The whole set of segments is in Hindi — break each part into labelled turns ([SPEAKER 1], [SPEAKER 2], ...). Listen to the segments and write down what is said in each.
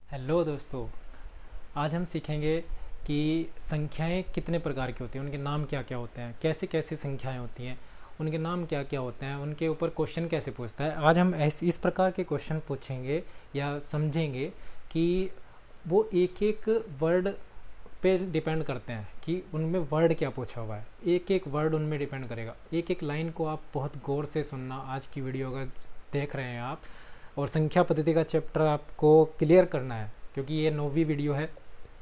[SPEAKER 1] हेलो दोस्तों। आज हम सीखेंगे कि संख्याएं कितने प्रकार की होती हैं, उनके नाम क्या क्या होते हैं, कैसे कैसे संख्याएं होती हैं, उनके नाम क्या क्या होते हैं, उनके ऊपर क्वेश्चन कैसे पूछता है। आज हम इस प्रकार के क्वेश्चन पूछेंगे या समझेंगे कि वो एक एक वर्ड पे डिपेंड करते हैं कि उनमें वर्ड क्या पूछा हुआ है। एक एक वर्ड उनमें डिपेंड करेगा। एक एक लाइन को आप बहुत गौर से सुनना। आज की वीडियो अगर देख रहे हैं आप और संख्या पद्धति का चैप्टर आपको क्लियर करना है, क्योंकि ये 9वीं वीडियो है,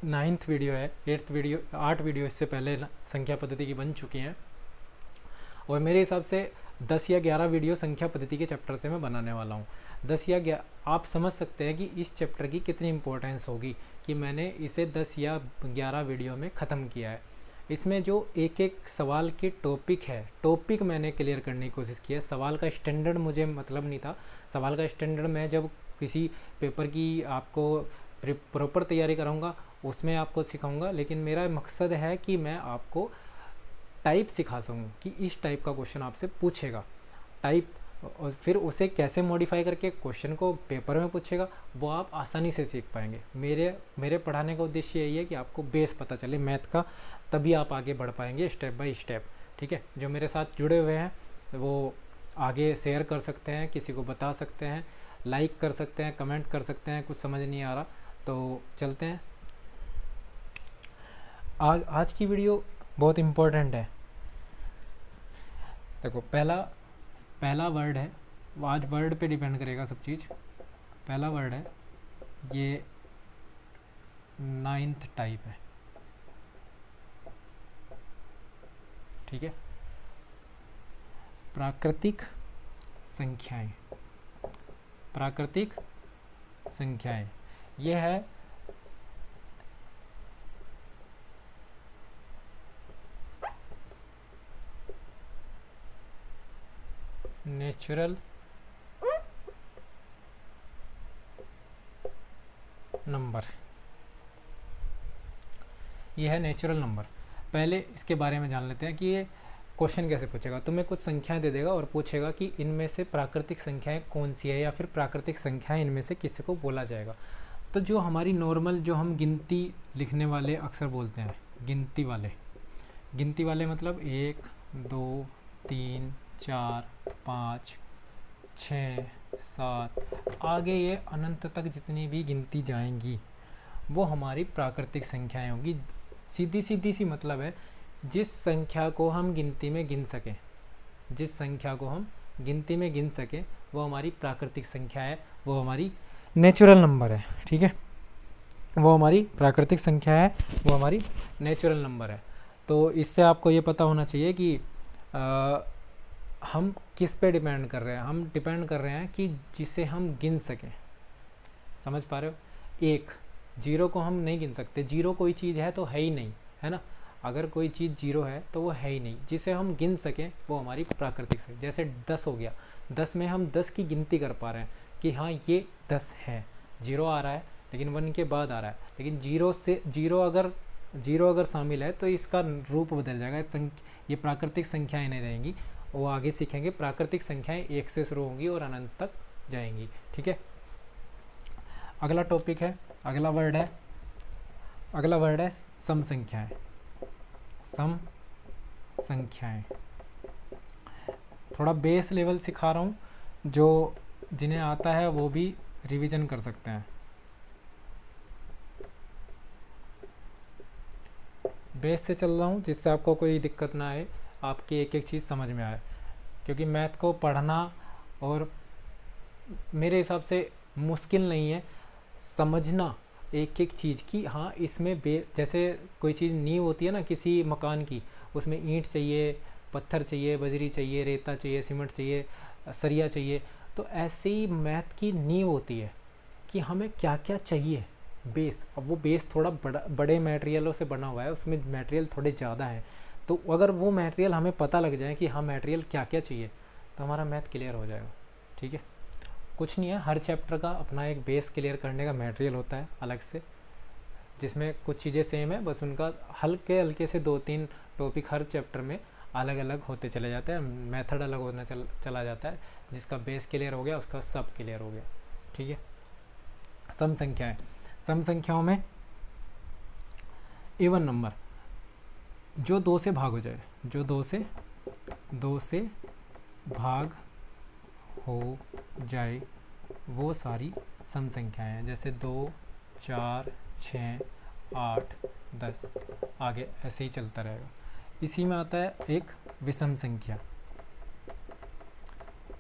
[SPEAKER 1] 9th वीडियो है, 8th वीडियो, 8 वीडियो इससे पहले संख्या पद्धति की बन चुकी हैं और मेरे हिसाब से 10 या 11 वीडियो संख्या पद्धति के चैप्टर से मैं बनाने वाला हूँ। 10 या 11 आप समझ सकते हैं कि इस चैप्टर की कितनी इंपॉर्टेंस होगी कि मैंने इसे 10 या 11 वीडियो में ख़त्म किया है। इसमें जो एक एक सवाल की टॉपिक है, टॉपिक मैंने क्लियर करने की कोशिश की है। सवाल का स्टैंडर्ड मुझे मतलब नहीं था। सवाल का स्टैंडर्ड मैं जब किसी पेपर की आपको प्रॉपर तैयारी कराऊंगा उसमें आपको सिखाऊंगा, लेकिन मेरा मकसद है कि मैं आपको टाइप सिखा सकूँ कि इस टाइप का क्वेश्चन आपसे पूछेगा, टाइप, और फिर उसे कैसे मॉडिफाई करके क्वेश्चन को पेपर में पूछेगा, वो आप आसानी से सीख पाएंगे। मेरे पढ़ाने का उद्देश्य यही है कि आपको बेस पता चले मैथ का, तभी आप आगे बढ़ पाएंगे स्टेप बाय स्टेप। ठीक है, जो मेरे साथ जुड़े हुए हैं वो आगे शेयर कर सकते हैं, किसी को बता सकते हैं, लाइक कर सकते हैं, कमेंट कर सकते हैं। कुछ समझ नहीं आ रहा तो चलते हैं। आज की वीडियो बहुत इम्पोर्टेंट है। देखो, पहला वर्ड है, आज वर्ड पे डिपेंड करेगा सब चीज़। पहला वर्ड है, ये 9th टाइप है। ठीक है, प्राकृतिक संख्याएं। प्राकृतिक संख्याएं ये है नेचुरल नंबर। ये है नेचुरल नंबर। पहले इसके बारे में जान लेते हैं कि ये क्वेश्चन कैसे पूछेगा। तुम्हें कुछ संख्याएं दे देगा और पूछेगा कि इनमें से प्राकृतिक संख्याएं कौन सी है, या फिर प्राकृतिक संख्याएं इनमें से किसी को बोला जाएगा। तो जो हमारी नॉर्मल, जो हम गिनती लिखने वाले अक्सर बोलते हैं, गिनती वाले मतलब 1 2 3 4 5 6 7 आगे ये अनंत तक जितनी भी गिनती जाएंगी वो हमारी प्राकृतिक संख्याएं होंगी। सीधी सी मतलब है, जिस संख्या को हम गिनती में गिन सकें, जिस संख्या को हम गिनती में गिन सकें वो हमारी प्राकृतिक संख्या है, वो हमारी नेचुरल नंबर है। ठीक है, वो हमारी प्राकृतिक संख्या है, वो हमारी नेचुरल नंबर है। तो इससे आपको ये पता होना चाहिए कि हम किस पे डिपेंड कर रहे हैं। हम डिपेंड कर रहे हैं कि जिसे हम गिन सकें। समझ पा रहे हो? 1 0 को हम नहीं गिन सकते। 0 कोई चीज़ है तो है ही नहीं, है ना। अगर कोई चीज़ 0 है तो वो है ही नहीं। जिसे हम गिन सकें वो हमारी प्राकृतिक संख्या। जैसे 10 हो गया, 10 में हम 10 की गिनती कर पा रहे हैं कि हाँ ये 10 है। 0 आ रहा है लेकिन 1 के बाद आ रहा है, लेकिन 0 अगर शामिल है तो इसका रूप बदल जाएगा। ये प्राकृतिक संख्याएं नहीं रहेंगी। वो आगे सीखेंगे, प्राकृतिक संख्याएं 1 से शुरू होंगी और अनंत तक जाएंगी। ठीक है, अगला टॉपिक है, अगला वर्ड है सम संख्याएं। सम संख्याएं थोड़ा बेस लेवल सिखा रहा हूँ, जो जिन्हें आता है वो भी रिवीजन कर सकते हैं। बेस से चल रहा हूँ जिससे आपको कोई दिक्कत ना आए, आपकी एक एक चीज़ समझ में आए, क्योंकि मैथ को पढ़ना और मेरे हिसाब से मुश्किल नहीं है, समझना एक एक चीज़ की। हाँ, इसमें जैसे कोई चीज़ नींव होती है ना किसी मकान की, उसमें ईंट चाहिए, पत्थर चाहिए, बजरी चाहिए, रेता चाहिए, सीमेंट चाहिए, सरिया चाहिए। तो ऐसे ही मैथ की नींव होती है कि हमें क्या क्या चाहिए, बेस। अब वो बेस थोड़ा बड़े मटेरियलों से बना हुआ है, उसमें मटेरियल थोड़े ज़्यादा हैं। तो अगर वो मटेरियल हमें पता लग जाए कि हाँ मटेरियल क्या क्या चाहिए, तो हमारा मैथ क्लियर हो जाएगा। ठीक है, कुछ नहीं है, हर चैप्टर का अपना एक बेस क्लियर करने का मटेरियल होता है अलग से, जिसमें कुछ चीज़ें सेम है, बस उनका हल्के हल्के से 2-3 टॉपिक हर चैप्टर में अलग अलग होते चले जाते हैं, मेथड अलग होना चला जाता है। जिसका बेस क्लियर हो गया उसका सब क्लियर हो गया। ठीक है, सम संख्याएं। सम संख्याओं में इवन नंबर जो 2 से भाग हो जाए, जो 2 से भाग हो जाए वो सारी सम संख्याएं हैं। जैसे 2, 4, 6, 8, 10, आगे ऐसे ही चलता रहेगा। इसी में आता है एक विषम संख्या,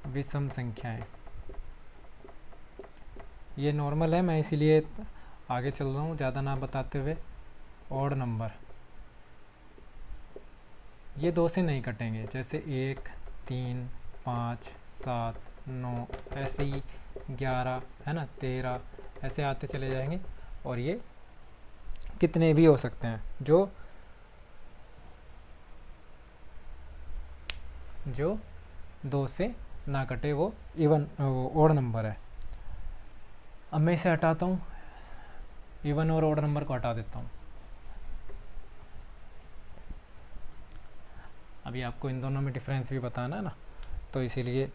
[SPEAKER 1] विषम संख्याएं। ये नॉर्मल है, मैं इसीलिए आगे चल रहा हूँ ज़्यादा ना बताते हुए। ऑड नंबर, ये 2 से नहीं कटेंगे, जैसे 1, 3, 5, 7, 9, ऐसे ही 11 है ना, 13, ऐसे आते चले जाएंगे। और ये कितने भी हो सकते हैं, जो 2 से ना कटे वो इवन ऑड नंबर है। अब मैं इसे हटाता हूँ, इवन और ऑड नंबर को हटा देता हूँ। अभी आपको इन दोनों में डिफरेंस भी बताना है ना, तो इसीलिए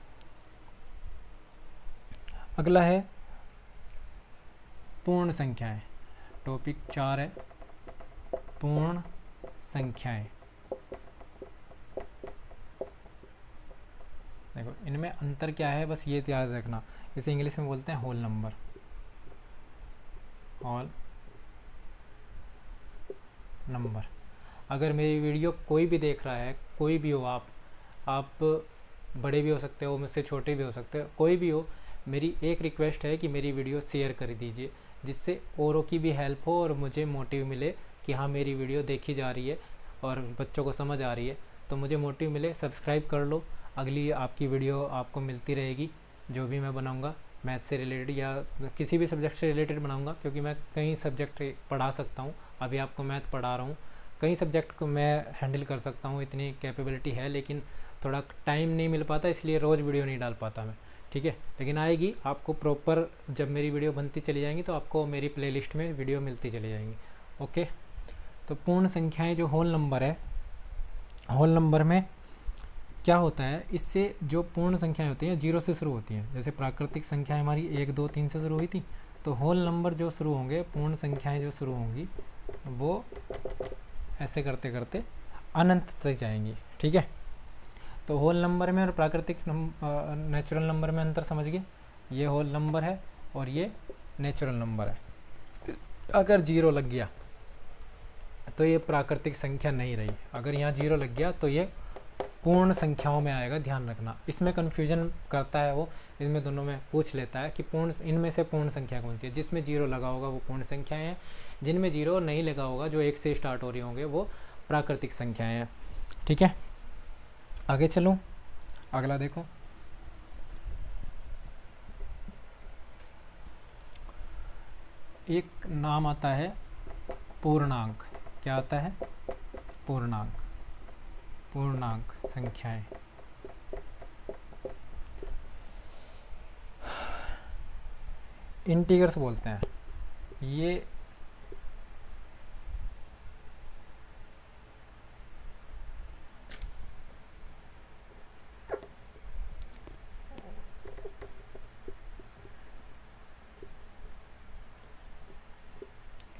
[SPEAKER 1] अगला है पूर्ण संख्याएं। टॉपिक 4 है पूर्ण संख्याएं। देखो इनमें अंतर क्या है, बस ये याद रखना। इसे इंग्लिश में बोलते हैं होल नंबर, होल नंबर। अगर मेरी वीडियो कोई भी देख रहा है, कोई भी हो, आप बड़े भी हो सकते हो, मुझसे छोटे भी हो सकते हो, कोई भी हो, मेरी एक रिक्वेस्ट है कि मेरी वीडियो शेयर कर दीजिए, जिससे औरों की भी हेल्प हो और मुझे मोटिव मिले कि हाँ मेरी वीडियो देखी जा रही है और बच्चों को समझ आ रही है, तो मुझे मोटिव मिले। सब्सक्राइब कर लो, अगली आपकी वीडियो आपको मिलती रहेगी। जो भी मैं बनाऊँगा मैथ से रिलेटेड या किसी भी सब्जेक्ट से रिलेटेड बनाऊँगा, क्योंकि मैं कई सब्जेक्ट पढ़ा सकता हूँ। अभी आपको मैथ पढ़ा रहा हूँ, कई सब्जेक्ट को मैं हैंडल कर सकता हूँ, इतनी कैपेबिलिटी है, लेकिन थोड़ा टाइम नहीं मिल पाता, इसलिए रोज़ वीडियो नहीं डाल पाता मैं, ठीक है। लेकिन आएगी आपको प्रॉपर, जब मेरी वीडियो बनती चली जाएंगी तो आपको मेरी प्लेलिस्ट में वीडियो मिलती चली जाएंगी। ओके, तो पूर्ण संख्याएं जो होल नंबर है, होल नंबर में क्या होता है, इससे जो पूर्ण संख्याएं होती हैं 0 से शुरू होती हैं। जैसे प्राकृतिक संख्याएं हमारी 1, 2, 3 से शुरू हुई थी, तो होल नंबर जो शुरू होंगे, पूर्ण संख्याएं जो शुरू होंगी, वो ऐसे करते करते अनंत तक जाएंगी, ठीक है। तो होल नंबर में और प्राकृतिक नेचुरल नंबर में अंतर समझ गए। ये होल नंबर है और ये नेचुरल नंबर है। अगर 0 लग गया तो ये प्राकृतिक संख्या नहीं रही, अगर यहाँ 0 लग गया तो ये पूर्ण संख्याओं में आएगा, ध्यान रखना। इसमें कन्फ्यूजन करता है वो, इनमें दोनों में पूछ लेता है कि पूर्ण, इनमें से पूर्ण संख्या कौन सी है। जिसमें 0 लगा होगा वो पूर्ण संख्याएं हैं, जिनमें 0 नहीं लगा होगा, जो 1 से स्टार्ट हो रही होंगे, वो प्राकृतिक संख्याएं हैं, ठीक है। आगे चलूँ, अगला देखो, एक नाम आता है पूर्णांक। क्या आता है? पूर्णांक, पूर्णांक संख्याएं। इंटीगर्स बोलते हैं ये,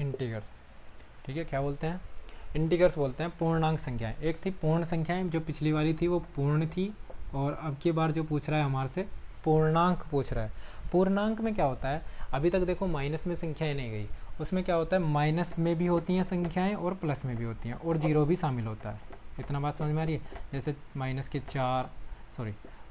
[SPEAKER 1] इंटीगर्स, ठीक है। क्या बोलते हैं? इंटीगर्स बोलते हैं पूर्णांक संख्याएं। एक थी पूर्ण संख्याएं, जो पिछली वाली थी वो पूर्ण थी, और अब की बार जो पूछ रहा है हमारे से पूर्णांक पूछ रहा है। पूर्णांक में क्या होता है, अभी तक देखो माइनस में संख्याएं नहीं गई, उसमें क्या होता है, माइनस में भी होती हैं संख्याएं और प्लस में भी होती हैं, और 0 भी शामिल होता है। इतना बात समझ में आ रही है? जैसे माइनस के 4,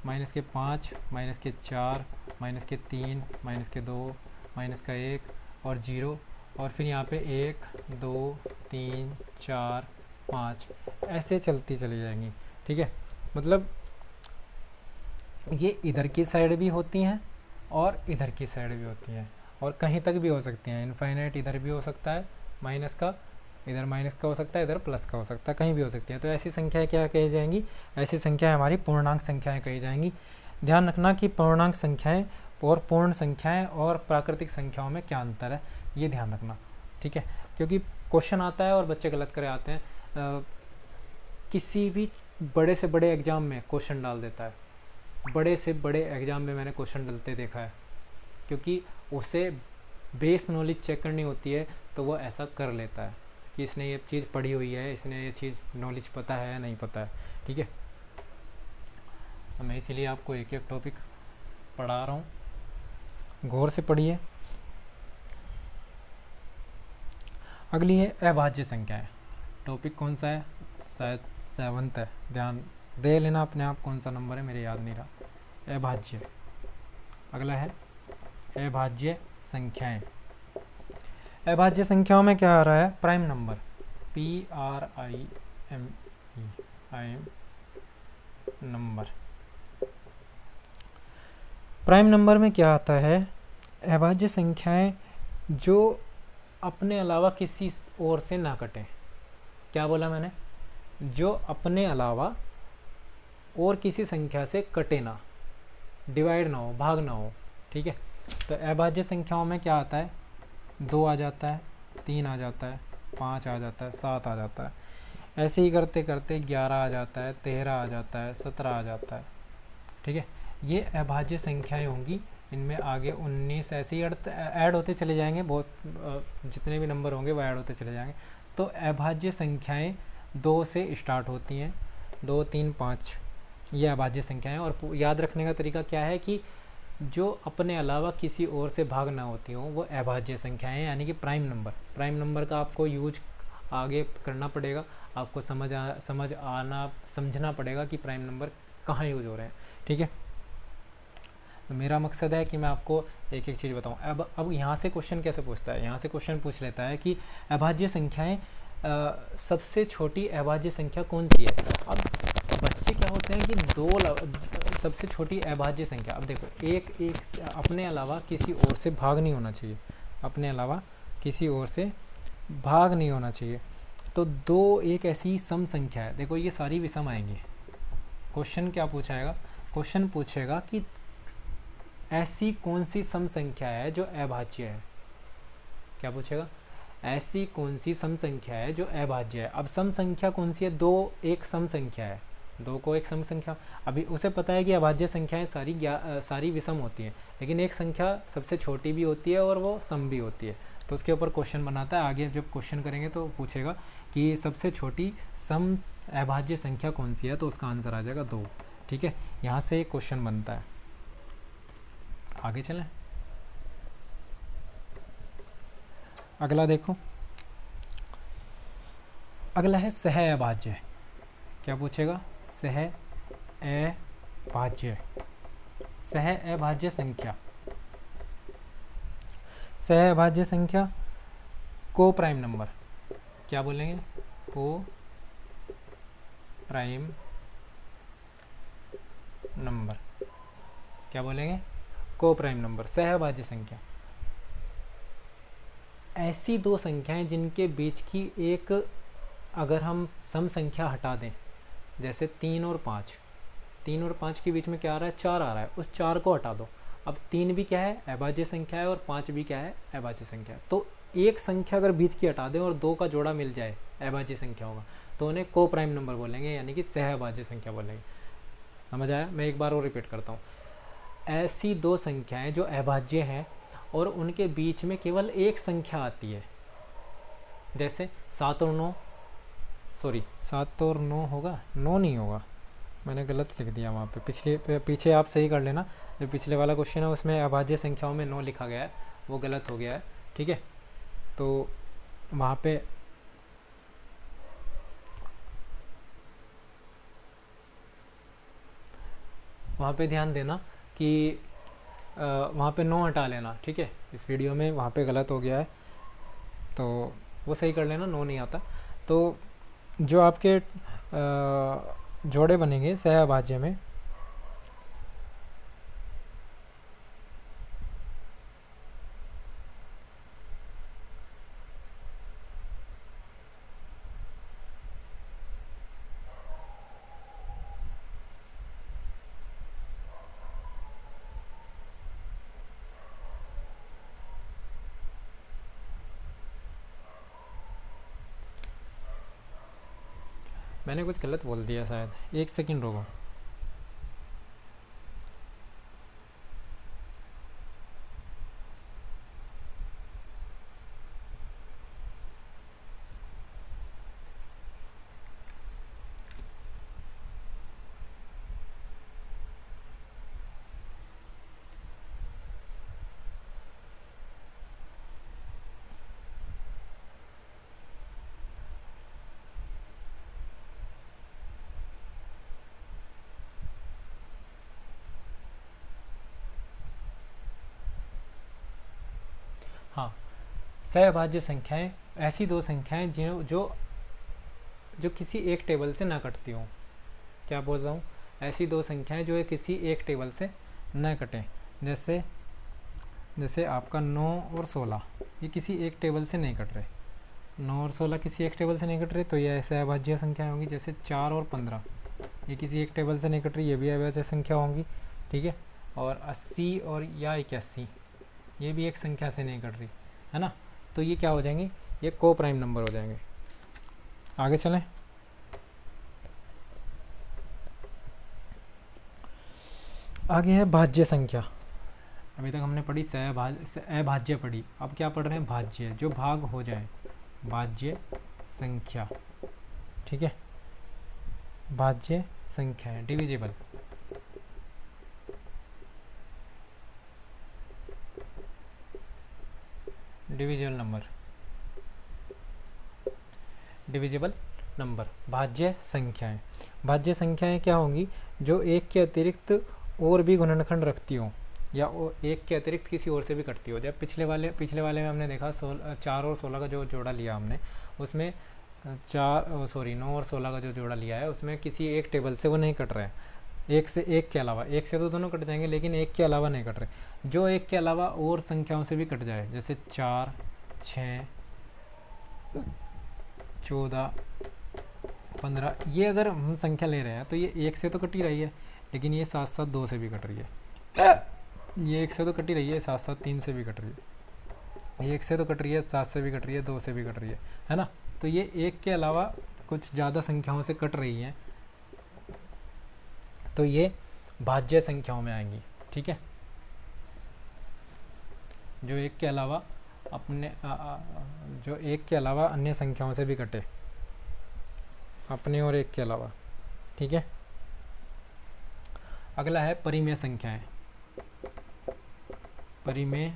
[SPEAKER 1] माइनस के 5, माइनस के 4, माइनस के 3, माइनस के 2, माइनस का 1 और 0, और फिर यहाँ पे 1, 2, 3, 4, 5 ऐसे चलती चली जाएंगी, ठीक है। मतलब ये इधर की साइड भी होती हैं और इधर की साइड भी होती हैं, और कहीं तक भी हो सकती हैं। इनफाइनाइट इधर भी हो सकता है, माइनस का, इधर माइनस का हो सकता है, इधर प्लस का हो सकता है, कहीं भी हो सकती है। तो ऐसी संख्याएं क्या कही जाएंगी? ऐसी संख्याएं हमारी पूर्णांक संख्याएं कही जाएंगी। ध्यान रखना कि पूर्णांक संख्याएं और पूर्ण संख्याएं और प्राकृतिक संख्याओं में क्या अंतर है, ये ध्यान रखना, ठीक है। क्योंकि क्वेश्चन आता है और बच्चे गलत करे आते हैं। किसी भी बड़े से बड़े एग्ज़ाम में क्वेश्चन डाल देता है, बड़े से बड़े एग्ज़ाम में मैंने क्वेश्चन डालते देखा है, क्योंकि उसे बेस नॉलेज चेक करनी होती है तो वो ऐसा कर लेता है कि इसने ये चीज़ पढ़ी हुई है, इसने ये चीज़ नॉलेज पता है या नहीं पता है। ठीक है, मैं इसीलिए आपको एक एक टॉपिक पढ़ा रहा हूँ, गौर से पढ़िए। अगली है अभाज्य संख्याएं। टॉपिक कौन सा है? शायद 7th है, ध्यान दे लेना अपने आप कौन सा नंबर है, मेरे याद नहीं रहा। अभाज्य, अगला है अभाज्य संख्याएं। अभाज्य संख्याओं में क्या आ रहा है? Prime number, PRIME, number. Prime number में क्या आता है? अभाज्य संख्याएं जो अपने अलावा किसी और से ना कटें। क्या बोला मैंने? जो अपने अलावा और किसी संख्या से कटे ना, डिवाइड ना हो, भाग ना हो। ठीक है, तो अभाज्य संख्याओं में क्या आता है? 2 आ जाता है, 3 आ जाता है, 5 आ जाता है, 7 आ जाता है, ऐसे ही करते करते 11 आ जाता है, 13 आ जाता है, 17 आ जाता है। ठीक है, ये अभाज्य संख्याएं होंगी। इनमें आगे 19 ऐसे ही ऐड होते चले जाएंगे, बहुत जितने भी नंबर होंगे वो ऐड होते चले जाएंगे। तो अभाज्य संख्याएं 2 से स्टार्ट होती हैं, 2, 3, 5, ये अभाज्य संख्याएं। और याद रखने का तरीका क्या है कि जो अपने अलावा किसी और से भाग ना होती हों वो अभाज्य संख्याएं हैं, यानी कि प्राइम नंबर। प्राइम नंबर का आपको यूज आगे करना पड़ेगा, आपको समझना पड़ेगा कि प्राइम नंबर कहाँ यूज हो रहे हैं। ठीक है, तो मेरा मकसद है कि मैं आपको एक एक चीज़ बताऊं। अब यहाँ से क्वेश्चन कैसे पूछता है? यहाँ से क्वेश्चन पूछ लेता है कि अभाज्य संख्याएं सबसे छोटी अभाज्य संख्या कौन सी है? अब बच्चे क्या होते हैं कि सबसे छोटी अभाज्य संख्या, अब देखो एक अपने अलावा किसी और से भाग नहीं होना चाहिए, अपने अलावा किसी और से भाग नहीं होना चाहिए। तो 2 एक ऐसी सम संख्या है। देखो ये सारी विषम आएंगी। क्वेश्चन क्या पूछाएगा? क्वेश्चन पूछेगा कि ऐसी कौन सी सम संख्या है जो अभाज्य है। क्या पूछेगा? ऐसी कौन सी सम संख्या है जो अभाज्य है। अब सम संख्या कौन सी है? 2 एक सम संख्या है, 2 को एक सम संख्या। अभी उसे पता है कि अभाज्य संख्याएं सारी विषम होती हैं, लेकिन एक संख्या सबसे छोटी भी होती है और वो सम भी होती है। तो उसके ऊपर क्वेश्चन बनाता है। आगे जब क्वेश्चन करेंगे तो पूछेगा कि सबसे छोटी सम अभाज्य संख्या कौन सी है, तो उसका आंसर आ जाएगा 2। ठीक है, यहाँ से क्वेश्चन बनता है। आगे चलें, अगला देखो। अगला है सह अभाज्य। क्या पूछेगा? सह अभाज्य, सह अभाज्य संख्या। सह अभाज्य संख्या को प्राइम नंबर। क्या बोलेंगे? को प्राइम नंबर। क्या बोलेंगे? को प्राइम नंबर। सह अभाज्य संख्या ऐसी 2 संख्याएं जिनके बीच की एक, अगर हम सम संख्या हटा दें, जैसे 3 और 5, 3 और 5 के बीच में क्या आ रहा है? 4 आ रहा है, उस 4 को हटा दो। अब 3 भी क्या है? अभाज्य संख्या है, और 5 भी क्या है? अभाज्य संख्या है। तो एक संख्या अगर बीच की हटा दें और 2 का जोड़ा मिल जाए अभाज्य संख्या होगा, तो उन्हें को प्राइम नंबर बोलेंगे, यानी कि सह अभाज्य संख्या बोलेंगे। समझ आया? मैं एक बार और रिपीट करता हूँ। ऐसी 2 संख्याएं जो अभाज्य हैं और उनके बीच में केवल एक संख्या आती है, जैसे 7 और 9, सॉरी 7 और 9 होगा, 9 नहीं होगा, मैंने गलत लिख दिया वहाँ पे। पीछे आप सही कर लेना, जो पिछले वाला क्वेश्चन है उसमें अभाज्य संख्याओं में 9 लिखा गया है, वो गलत हो गया है। ठीक है, तो वहाँ पे ध्यान देना कि वहाँ पे 9 हटा लेना। ठीक है, इस वीडियो में वहाँ पे गलत हो गया है, तो वो सही कर लेना, 9 नहीं आता। तो जो आपके जोड़े बनेंगे सह अभाज्य में, मैंने कुछ गलत बोल दिया शायद, 1 सेकंड रुको। हाँ, सहभाज्य संख्याएं ऐसी दो संख्याएं जो जो जो किसी एक टेबल से ना कटती हों। क्या बोल रहा हूँ? ऐसी दो संख्याएं जो किसी एक टेबल से न कटें। जैसे जैसे आपका 9 और 16 ये किसी एक टेबल से नहीं कट रहे, 9 और 16 किसी एक टेबल से नहीं कट रहे, तो ये सहभाज्य संख्याएं होंगी। जैसे 4 और 15 ये किसी एक टेबल से नहीं कट रही, ये भी अभाज्य संख्या होंगी। ठीक है। और 80 और या 81 ये भी एक संख्या से नहीं कट रही, है ना। तो ये क्या हो जाएंगी? ये को प्राइम नंबर हो जाएंगे। आगे चलें। आगे है भाज्य संख्या। अभी तक हमने पढ़ी अभाज्य पढ़ी, अब क्या पढ़ रहे हैं? भाज्य, जो भाग हो जाए, भाज्य संख्या। ठीक है, भाज्य संख्या है, divisible. Divisible number, divisible number, भाज्य संख्याएं। भाज्य संख्याएं क्या होंगी? जो एक के अतिरिक्त और भी गुणनखंड रखती हो, या एक के अतिरिक्त किसी और से भी कटती हो। जब पिछले वाले में हमने देखा 4 और 16 का जो जोड़ा लिया हमने, उसमें 9 और 16 का जो जोड़ा लिया है उसमें किसी एक टेबल से वो नहीं कट रहा है, एक के अलावा। एक से तो दोनों कट जाएंगे, लेकिन एक के अलावा नहीं कट रहे। जो एक के अलावा और संख्याओं से भी कट जाए, जैसे 4, 6, 14, 15, ये अगर हम संख्या ले रहे हैं तो ये एक से तो कट ही रही है, लेकिन ये साथ साथ 2 से भी कट रही है। ये एक से तो कटी रही है, साथ साथ 3 से भी कट रही है। ये एक से तो कट रही है, 7 से भी कट रही है, 2 से भी कट रही है ना। तो ये एक के अलावा कुछ ज़्यादा संख्याओं से कट रही हैं, तो ये भाज्य संख्याओं में आएंगी। ठीक है, जो एक के अलावा जो एक के अलावा अन्य संख्याओं से भी कटे, अपने और एक के अलावा। ठीक है। अगला है परिमेय संख्याएं। परिमेय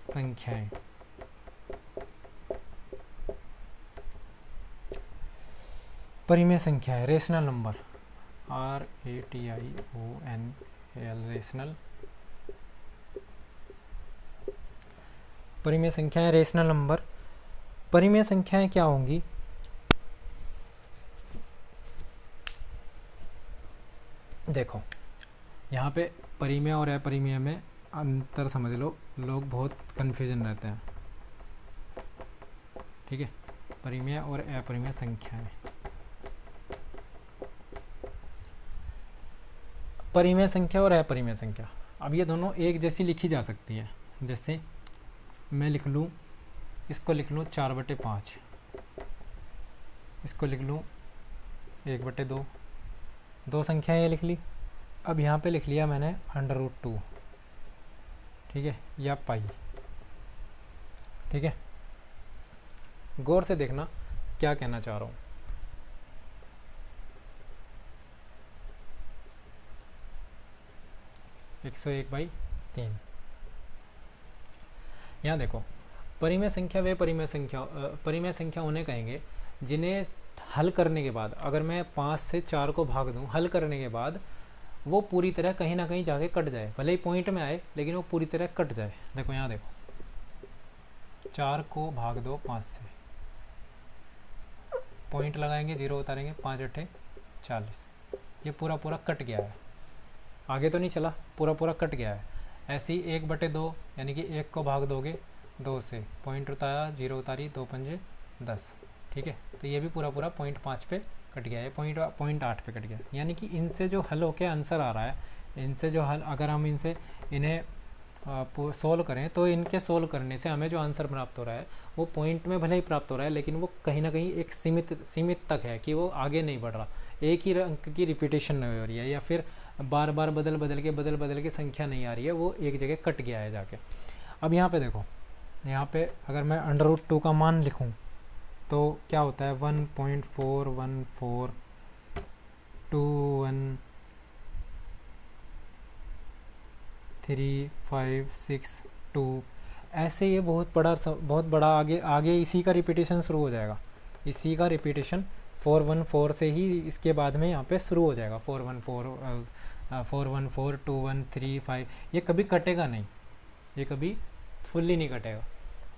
[SPEAKER 1] संख्याएं, परिमेय संख्याएं, रेशनल नंबर, RATIONAL, रेशनल। परिमेय संख्याएं, रेशनल नंबर। परिमेय संख्याएं क्या होंगी? देखो, यहाँ पे परिमेय और अपरिमेय में अंतर समझ लो, लोग बहुत कन्फ्यूजन रहते हैं। ठीक है, परिमेय और अपरिमेय संख्याएं। परिमेय संख्या और अपरिमेय संख्या, अब ये दोनों एक जैसी लिखी जा सकती है। जैसे मैं लिख लूँ, इसको लिख लूँ 4/5, इसको लिख लूँ 1/2, दो संख्याएं ये लिख ली। अब यहाँ पे लिख लिया मैंने √2, ठीक है, या पाई। ठीक है, गौर से देखना क्या कहना चाह रहा हूँ। एक 101/3। यहाँ देखो, परिमेय संख्या वे परिमेय संख्या उन्हें कहेंगे जिन्हें हल करने के बाद, अगर मैं 5 से 4 को भाग दूं, हल करने के बाद वो पूरी तरह कहीं ना कहीं जाके कट जाए, भले ही पॉइंट में आए लेकिन वो पूरी तरह कट जाए। देखो यहाँ देखो, 4 को भाग दो 5 से, पॉइंट लगाएंगे, 0 उतारेंगे, 5 × 8 = 40। ये पूरा कट गया है, आगे तो नहीं चला, पूरा कट गया है। ऐसे ही 1/2, यानी कि 1 को भाग दोगे 2 से, पॉइंट उतारा, 0 उतारी, 2 × 5 = 10। ठीक है, तो ये भी पूरा 0.5 पे कट गया है, 0.8 पे कट गया। यानी कि इनसे जो हल होके आंसर आ रहा है, इनसे जो हल, अगर हम इन्हें सोल्व करें तो इनके सोल्व करने से हमें जो आंसर प्राप्त हो रहा है वो पॉइंट में भले ही प्राप्त हो रहा है, लेकिन वो कहीं ना कहीं एक सीमित तक है कि वो आगे नहीं बढ़ रहा, एक ही अंक की रिपीटेशन नहीं हो रही है, या फिर बार बार बदल के संख्या नहीं आ रही है, वो एक जगह कट गया है जाके। अब यहाँ पे देखो, यहाँ पे अगर मैं √2 का मान लिखूँ तो क्या होता है, 1.414213562, ऐसे ये बहुत बड़ा आगे इसी का रिपीटेशन शुरू हो जाएगा। इसी का रिपीटेशन 414 से ही इसके बाद में यहाँ पे शुरू हो जाएगा। 414 414 2135, ये कभी कटेगा नहीं, ये कभी फुल्ली नहीं कटेगा।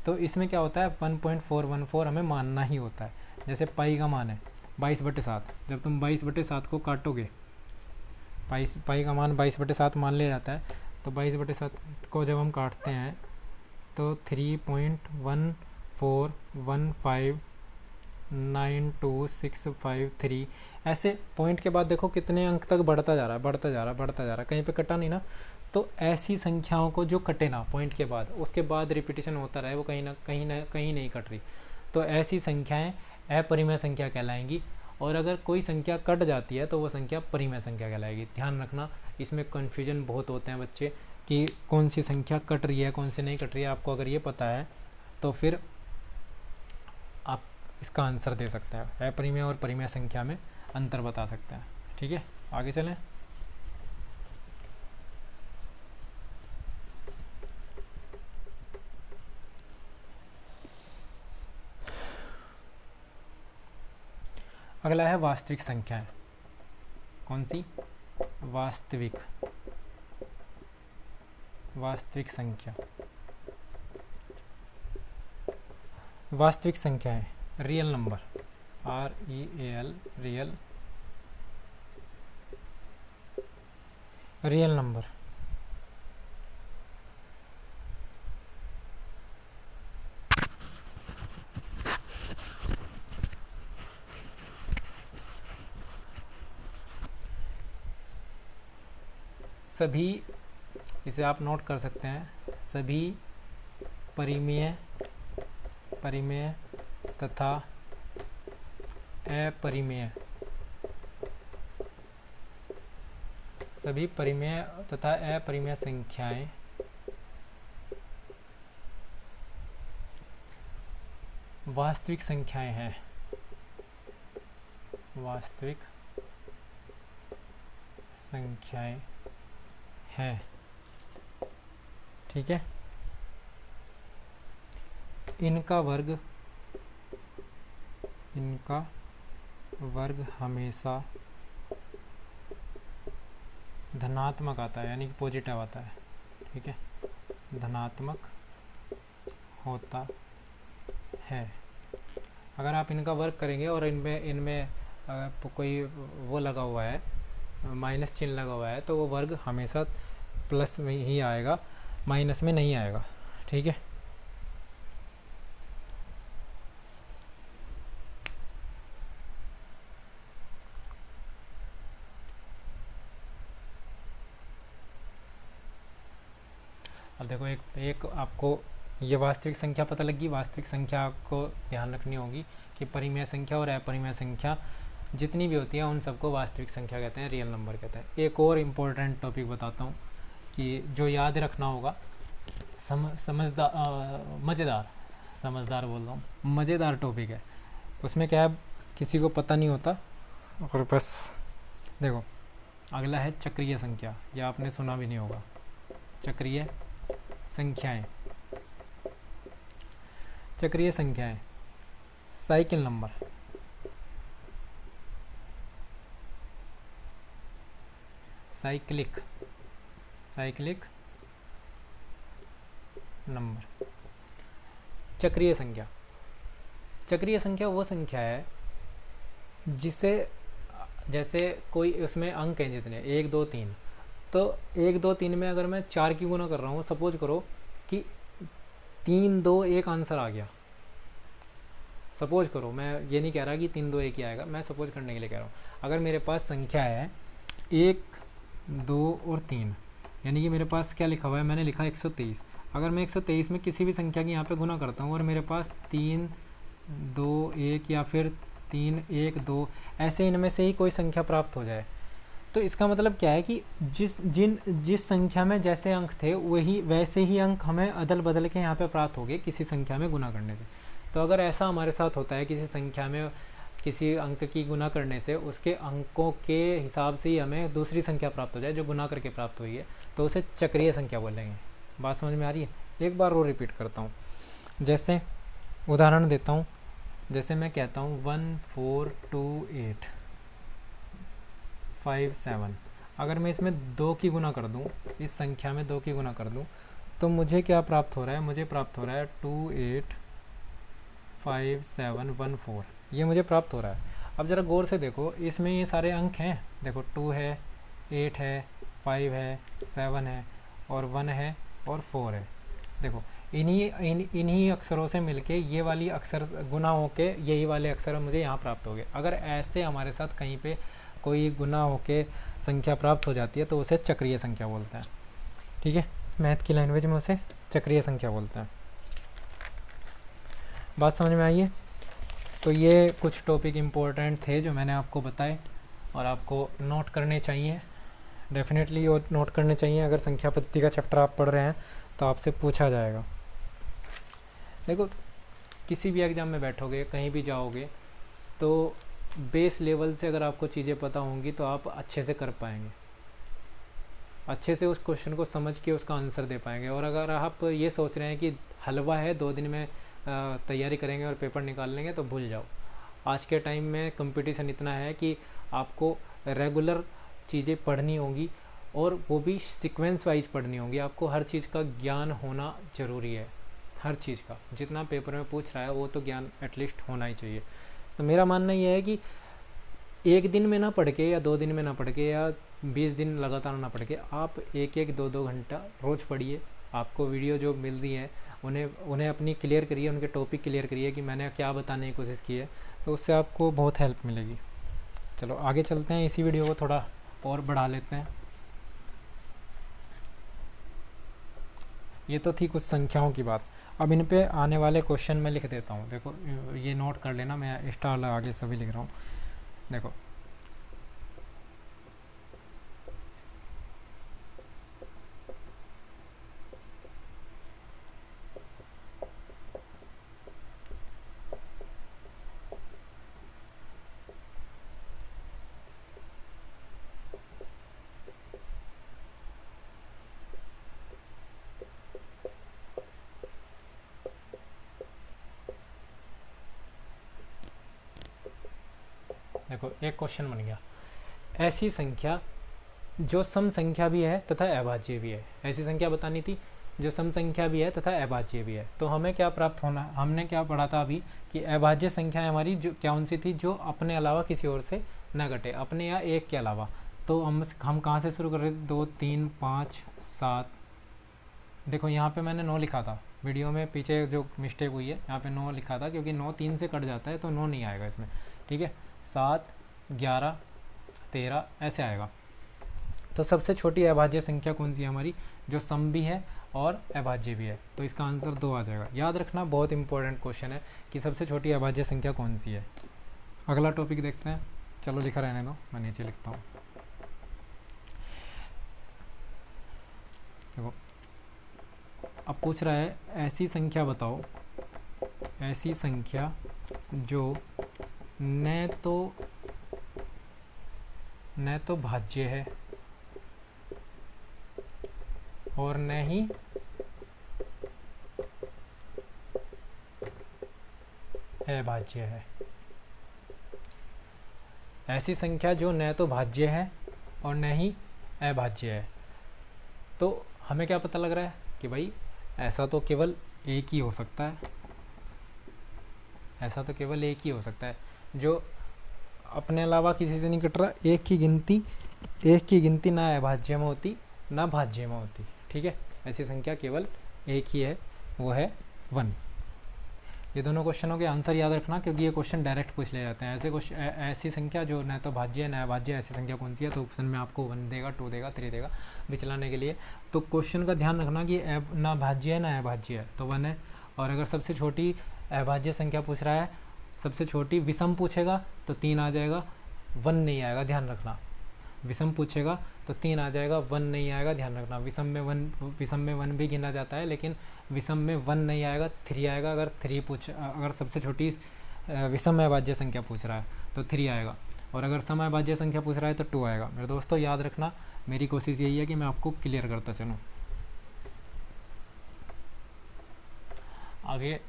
[SPEAKER 1] तो इसमें क्या होता है 1.414 हमें मानना ही होता है। जैसे पाई का मान है 22/7, जब तुम 22/7 को काटोगे, पाई का मान 22/7 मान लिया जाता है, तो 22/7 को जब हम काटते हैं तो 3.141592653 ऐसे पॉइंट के बाद देखो कितने अंक तक बढ़ता जा रहा है, बढ़ता जा रहा है, बढ़ता जा रहा है, कहीं पे कटा नहीं ना। तो ऐसी संख्याओं को जो कटे ना पॉइंट के बाद, उसके बाद रिपीटिशन होता रहे, वो कहीं नहीं कट रही, तो ऐसी संख्याएं अपरिमेय संख्या कहलाएंगी। और अगर कोई संख्या कट जाती है तो वो संख्या परिमेय संख्या कहलाएगी। ध्यान रखना, इसमें कन्फ्यूजन बहुत होते हैं बच्चे कि कौन सी संख्या कट रही है, कौन सी नहीं कट रही है। आपको अगर ये पता है तो फिर आप इसका आंसर दे सकते हैं, अपरिमेय और परिमेय संख्या में अंतर बता सकते हैं। ठीक है, आगे चलें। अगला है वास्तविक संख्याएं। कौन सी? वास्तविक संख्या। वास्तविक संख्याएं real number, REAL, real number. सभी, इसे आप नोट कर सकते हैं, सभी परिमेय तथा अपरिमेय, सभी परिमेय तथा अपरिमेय संख्याएं वास्तविक संख्याएं हैं। वास्तविक संख्याएं हैं। ठीक है, इनका वर्ग हमेशा धनात्मक आता है, यानी कि पॉजिटिव आता है। ठीक है, धनात्मक होता है। अगर आप इनका वर्ग करेंगे और इनमें कोई वो लगा हुआ है, माइनस चिन्ह लगा हुआ है, तो वो वर्ग हमेशा प्लस में ही आएगा, माइनस में नहीं आएगा। ठीक है, अब देखो एक आपको ये वास्तविक संख्या पता लगी। वास्तविक संख्या को ध्यान रखनी होगी कि परिमेय संख्या और अपरिमेय संख्या जितनी भी होती है उन सबको वास्तविक संख्या कहते हैं, रियल नंबर कहते हैं। एक और इम्पोर्टेंट टॉपिक बताता हूँ कि जो याद रखना होगा, मज़ेदार टॉपिक है। उसमें क्या है, किसी को पता नहीं होता और बस देखो। अगला है चक्रीय संख्या, या आपने सुना भी नहीं होगा, चक्रीय संख्याएं। चक्रीय संख्याएं साइकिल नंबर, साइक्लिक नंबर। चक्रीय संख्या वो संख्या है जिसे, जैसे कोई उसमें अंक हैं जितने 1 2 3, तो 1 2 3 में अगर मैं 4 की गुना कर रहा हूँ, सपोज करो कि 3 2 1 आंसर आ गया। सपोज करो, मैं ये नहीं कह रहा कि 3 2 1 ही आएगा, मैं सपोज करने के लिए कह रहा हूँ। अगर मेरे पास संख्या है 1 2 और 3, यानी कि मेरे पास क्या लिखा हुआ है, मैंने लिखा 123। अगर मैं 123 में किसी भी संख्या की यहाँ पे गुना करता हूँ और मेरे पास 3 2 1 या फिर 3 1 2 ऐसे इनमें से ही कोई संख्या प्राप्त हो जाए, तो इसका मतलब क्या है कि जिस संख्या में जैसे अंक थे वैसे ही अंक हमें अदल बदल के यहाँ पे प्राप्त हो गए किसी संख्या में गुना करने से। तो अगर ऐसा हमारे साथ होता है, किसी संख्या में किसी अंक की गुना करने से उसके अंकों के हिसाब से ही हमें दूसरी संख्या प्राप्त हो जाए जो गुना करके प्राप्त हुई है, तो उसे चक्रीय संख्या बोलेंगे। बात समझ में आ रही है? एक बार और रिपीट करता हूँ। जैसे उदाहरण देता हूँ, जैसे मैं कहता हूँ 1 4 2 8 5 7। अगर मैं इसमें 2 की गुना कर दूँ, इस संख्या में 2 की गुना कर दूँ, तो मुझे क्या प्राप्त हो रहा है, मुझे प्राप्त हो रहा है 285714, ये मुझे प्राप्त हो रहा है। अब ज़रा गौर से देखो, इसमें ये सारे अंक हैं, देखो 2 है, 8 है, 5 है, 7 है और 1 है और 4 है। देखो इन्हीं अक्षरों से मिलके ये वाली अक्षर गुना होके यही वाले अक्षर मुझे यहाँ प्राप्त हो गए। अगर ऐसे हमारे साथ कहीं पे कोई गुना होके संख्या प्राप्त हो जाती है तो उसे चक्रीय संख्या बोलते हैं। ठीक है, मैथ की लैंग्वेज में उसे चक्रीय संख्या बोलते हैं। बात समझ में आई है? तो ये कुछ टॉपिक इम्पोर्टेंट थे जो मैंने आपको बताए और आपको नोट करने चाहिए, डेफिनेटली और नोट करने चाहिए। अगर संख्या पद्धति का चैप्टर आप पढ़ रहे हैं तो आपसे पूछा जाएगा। देखो किसी भी एग्ज़ाम में बैठोगे, कहीं भी जाओगे, तो बेस लेवल से अगर आपको चीज़ें पता होंगी तो आप अच्छे से कर पाएंगे, अच्छे से उस क्वेश्चन को समझ के उसका आंसर दे पाएंगे। और अगर आप ये सोच रहे हैं कि हलवा है 2 दिन में तैयारी करेंगे और पेपर निकाल लेंगे, तो भूल जाओ। आज के टाइम में कंपटीशन इतना है कि आपको रेगुलर चीज़ें पढ़नी होंगी और वो भी सीक्वेंस वाइज पढ़नी होंगी। आपको हर चीज़ का ज्ञान होना ज़रूरी है, हर चीज़ का जितना पेपर में पूछ रहा है वो तो ज्ञान एटलीस्ट होना ही चाहिए। तो मेरा मानना ये है कि 1 दिन में ना पढ़ के या 2 दिन में ना पढ़ के या 20 दिन लगातार ना पढ़ के आप 1-1, 2-2 घंटा रोज़ पढ़िए। आपको वीडियो जो मिल रही है उन्हें अपनी क्लियर करिए, उनके टॉपिक क्लियर करिए कि मैंने क्या बताने की कोशिश की है, तो उससे आपको बहुत हेल्प मिलेगी। चलो आगे चलते हैं, इसी वीडियो को थोड़ा और बढ़ा लेते हैं। ये तो थी कुछ संख्याओं की बात। अब इन पे आने वाले क्वेश्चन मैं लिख देता हूँ। देखो ये नोट कर लेना, मैं स्टार लगा के सभी लिख रहा हूँ। देखो देखो एक क्वेश्चन बन गया, ऐसी संख्या जो सम संख्या भी है तथा अभाज्य भी है। ऐसी संख्या बतानी थी जो सम संख्या भी है तथा अभाज्य भी है। तो हमें क्या प्राप्त होना, हमने क्या पढ़ा था अभी कि अभाज्य संख्या हमारी जो कौन सी थी, जो अपने अलावा किसी और से न घटे, अपने या एक के अलावा। तो हम कहाँ से शुरू कर रहे थे, 2, 3, 5, 7। देखो यहाँ पे मैंने 9 लिखा था, वीडियो में पीछे जो मिस्टेक हुई है, यहाँ पे 9 लिखा था क्योंकि 9 3 से कट जाता है तो 9 नहीं आएगा इसमें। ठीक है, 7, 11, 13 ऐसे आएगा। तो सबसे छोटी अभाज्य संख्या कौन सी है हमारी, जो सम भी है और अभाज्य भी है। तो इसका आंसर 2 आ जाएगा। याद रखना, बहुत इंपॉर्टेंट क्वेश्चन है कि सबसे छोटी अभाज्य संख्या कौन सी है। अगला टॉपिक देखते हैं। चलो लिखा रहने दो, मैं नीचे लिखता हूँ। देखो अब पूछ रहा है ऐसी संख्या बताओ, ऐसी संख्या जो न तो भाज्य है और न ही अभाज्य है। ऐसी संख्या जो न तो भाज्य है और न ही अभाज्य है। तो हमें क्या पता लग रहा है कि भाई ऐसा तो केवल एक ही हो सकता है, ऐसा तो केवल एक ही हो सकता है जो अपने अलावा किसी से नहीं कट रहा। एक की गिनती ना अभाज्य में होती ना भाज्य में होती। ठीक है, ऐसी संख्या केवल एक ही है, वो है 1। ये दोनों क्वेश्चनों के आंसर याद रखना क्योंकि ये क्वेश्चन डायरेक्ट पूछ ले जाते हैं। ऐसे क्वेश्चन, ऐसी संख्या जो न तो भाज्य है न अभाज्य, ऐसी संख्या कौन सी है, तो ऑप्शन में आपको 1 देगा, 2 देगा, 3 देगा बिचलाने के लिए। तो क्वेश्चन का ध्यान रखना कि ना भाज्य है ना अभाज्य है तो 1 है। और अगर सबसे छोटी अभाज्य संख्या पूछ रहा है, सबसे छोटी विषम पूछेगा तो 3 आ जाएगा, 1 नहीं आएगा, ध्यान रखना। विषम पूछेगा तो 3 आ जाएगा, 1 नहीं आएगा, ध्यान रखना। विषम में 1 भी गिना जाता है, लेकिन विषम में 1 नहीं आएगा, 3 आएगा। अगर सबसे छोटी विषम अभाज्य संख्या पूछ रहा है तो 3 आएगा, और अगर सम अभाज्य संख्या पूछ रहा है तो 2 आएगा। मेरे दोस्तों याद रखना, मेरी कोशिश यही है कि मैं आपको क्लियर करता चलूँ। आगे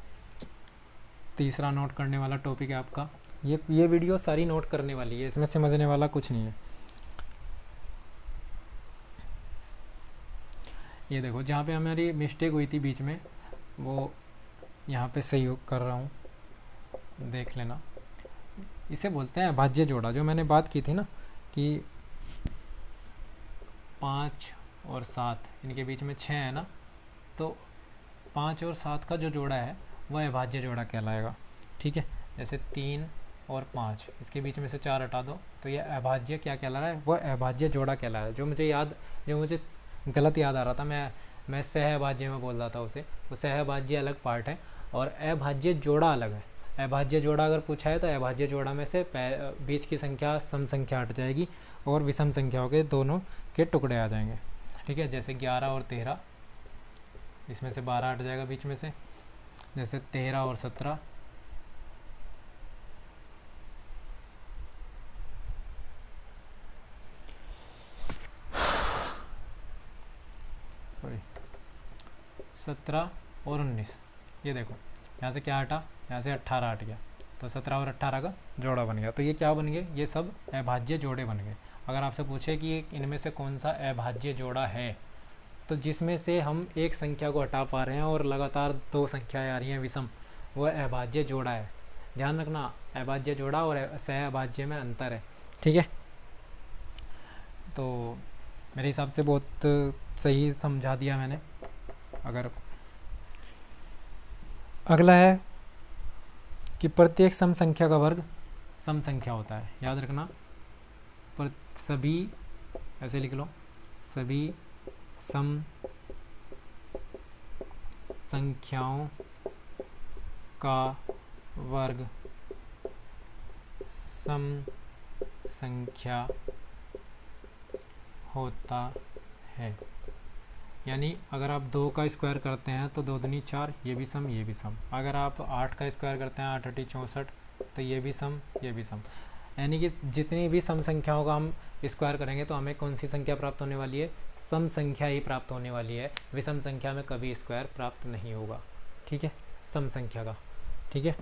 [SPEAKER 1] तीसरा नोट करने वाला टॉपिक है आपका, ये वीडियो सारी नोट करने वाली है, इसमें समझने वाला कुछ नहीं है। ये देखो जहाँ पे हमारी मिस्टेक हुई थी बीच में, वो यहाँ पे सही कर रहा हूँ, देख लेना। इसे बोलते हैं अभाज्य जोड़ा। जो मैंने बात की थी ना कि 5 और 7 इनके बीच में 6 है ना, तो 5 और 7 का जो जोड़ा है वह अभाज्य जोड़ा कहलाएगा। ठीक है, जैसे 3 और 5 इसके बीच में से 4 हटा दो तो ये अभाज्य क्या कहला रहा है, वह अभाज्य जोड़ा कहला रहा है। जो मुझे गलत याद आ रहा था, मैं सहअभाज्य में बोल रहा था उसे, वो सहअभाज्य अलग पार्ट है और अभाज्य जोड़ा अलग है। अभाज्य जोड़ा अगर पूछा है तो अभाज्य जोड़ा में से बीच की संख्या सम संख्या हट जाएगी और विषम संख्याओं के दोनों के टुकड़े आ जाएंगे। ठीक है, जैसे 11 और 13, इसमें से 12 हट जाएगा बीच में से। जैसे 13 और 17, सॉरी 17 और 19, ये देखो यहाँ से क्या हटा, यहाँ से 18 हट गया, तो 17 और 18 का जोड़ा बन गया। तो ये क्या बन गए, ये सब अभाज्य जोड़े बन गए। अगर आपसे पूछे कि इनमें से कौन सा अभाज्य जोड़ा है, तो जिसमें से हम एक संख्या को हटा पा रहे हैं और लगातार 2 संख्याएँ आ रही हैं विषम, वह अभाज्य जोड़ा है। ध्यान रखना, अभाज्य जोड़ा और सहअभाज्य में अंतर है। ठीक है, तो मेरे हिसाब से बहुत सही समझा दिया मैंने। अगर अगला है कि प्रत्येक सम संख्या का वर्ग सम संख्या होता है। याद रखना, पर सभी, ऐसे लिख लो, सभी सम संख्याओं का वर्ग सम संख्या होता है। यानी अगर आप 2 का स्क्वायर करते हैं तो 2 दूनी 4, ये भी सम, ये भी सम। अगर आप 8 का स्क्वायर करते हैं 8 8 64, तो ये भी सम, ये भी सम। यानी कि जितनी भी सम संख्याओं का हम स्क्वायर करेंगे तो हमें कौन सी संख्या प्राप्त होने वाली है, सम संख्या ही प्राप्त होने वाली है। विषम संख्या में कभी स्क्वायर प्राप्त नहीं होगा। ठीक है, सम संख्या का। ठीक है,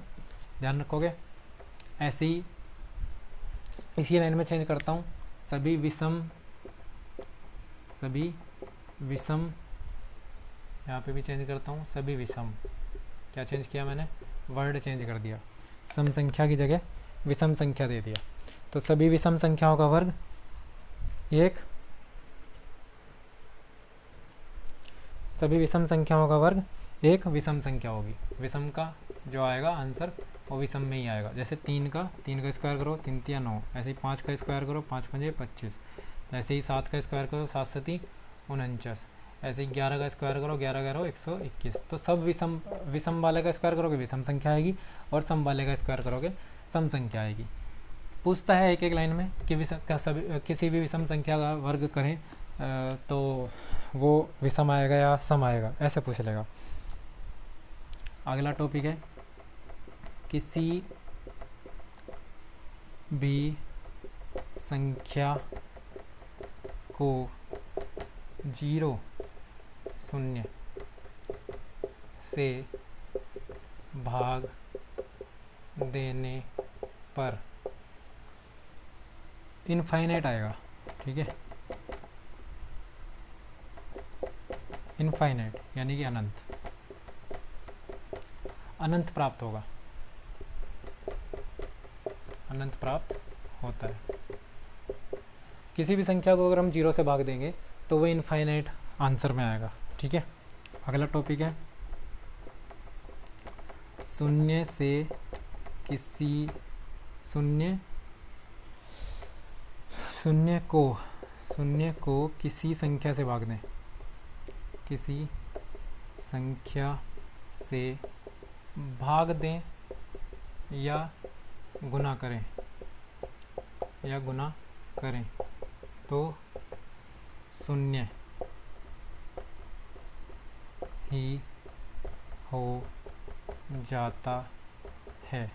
[SPEAKER 1] ध्यान रखोगे। ऐसे ही इसी लाइन में चेंज करता हूँ, सभी विषम, यहाँ पे भी चेंज करता हूँ, सभी विषम। क्या चेंज किया मैंने, वर्ड चेंज कर दिया, सम संख्या की जगह विषम संख्या दे दिया। तो सभी विषम संख्याओं का वर्ग सभी विषम संख्याओं का वर्ग एक विषम संख्या होगी। विषम का जो आएगा आंसर वो विषम में ही आएगा। जैसे 3 का स्क्वायर करो, 3 3 9। ऐसे ही 5 का स्क्वायर करो, 5 5 25। ऐसे ही 7 का स्क्वायर करो, 7 7 49। ऐसे ही 11 का स्क्वायर करो, 11 11 121। तो सब विषम वाले का स्क्वायर करोगे विषम संख्या आएगी और सम वाले का स्क्वायर करोगे सम संख्या आएगी। पूछता है एक एक लाइन में कि किसी भी विषम संख्या का वर्ग करें तो वो विषम आएगा या सम आएगा, ऐसे पूछ लेगा। अगला टॉपिक है किसी भी संख्या को 0 0 से भाग देने पर इनफाइनाइट आएगा। ठीक है, इनफाइनाइट यानी कि अनंत प्राप्त होगा, अनंत प्राप्त होता है। किसी भी संख्या को अगर हम 0 से भाग देंगे तो वो इनफाइनाइट आंसर में आएगा। ठीक है, अगला टॉपिक है शून्य को किसी संख्या से भाग दें, किसी संख्या से भाग दें या गुना करें तो शून्य ही हो जाता है।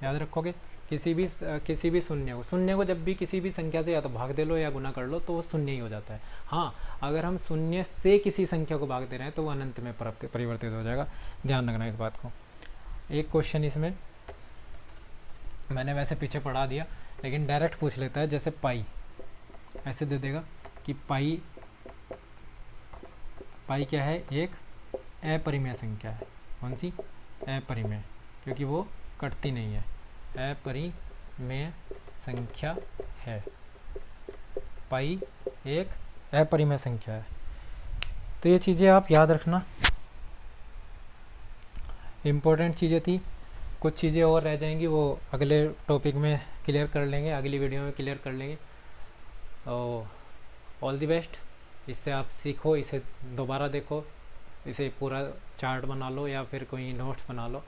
[SPEAKER 1] याद रखोगे, किसी भी शून्य को जब भी किसी भी संख्या से या तो भाग दे लो या गुना कर लो तो वो शून्य ही हो जाता है। हाँ, अगर हम शून्य से किसी संख्या को भाग दे रहे हैं तो वो अनंत में परिवर्तित हो जाएगा। ध्यान रखना इस बात को। एक क्वेश्चन इसमें मैंने वैसे पीछे पढ़ा दिया लेकिन डायरेक्ट पूछ लेता है, जैसे पाई ऐसे दे देगा कि पाई पाई क्या है, एक अपरिमेय संख्या है। कौन सी, अपरिमेय, क्योंकि वो कटती नहीं है, अपरिमेय संख्या है। पाई एक अपरिमेय संख्या है। तो ये चीज़ें आप याद रखना, इम्पोर्टेंट चीज़ें थी। कुछ चीज़ें और रह जाएंगी, वो अगले टॉपिक में क्लियर कर लेंगे, अगली वीडियो में क्लियर कर लेंगे। तो ऑल द बेस्ट, इससे आप सीखो, इसे दोबारा देखो, इसे पूरा चार्ट बना लो या फिर कोई नोट्स बना लो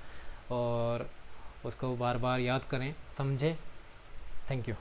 [SPEAKER 1] और उसको बार बार याद करें, समझें। Thank you.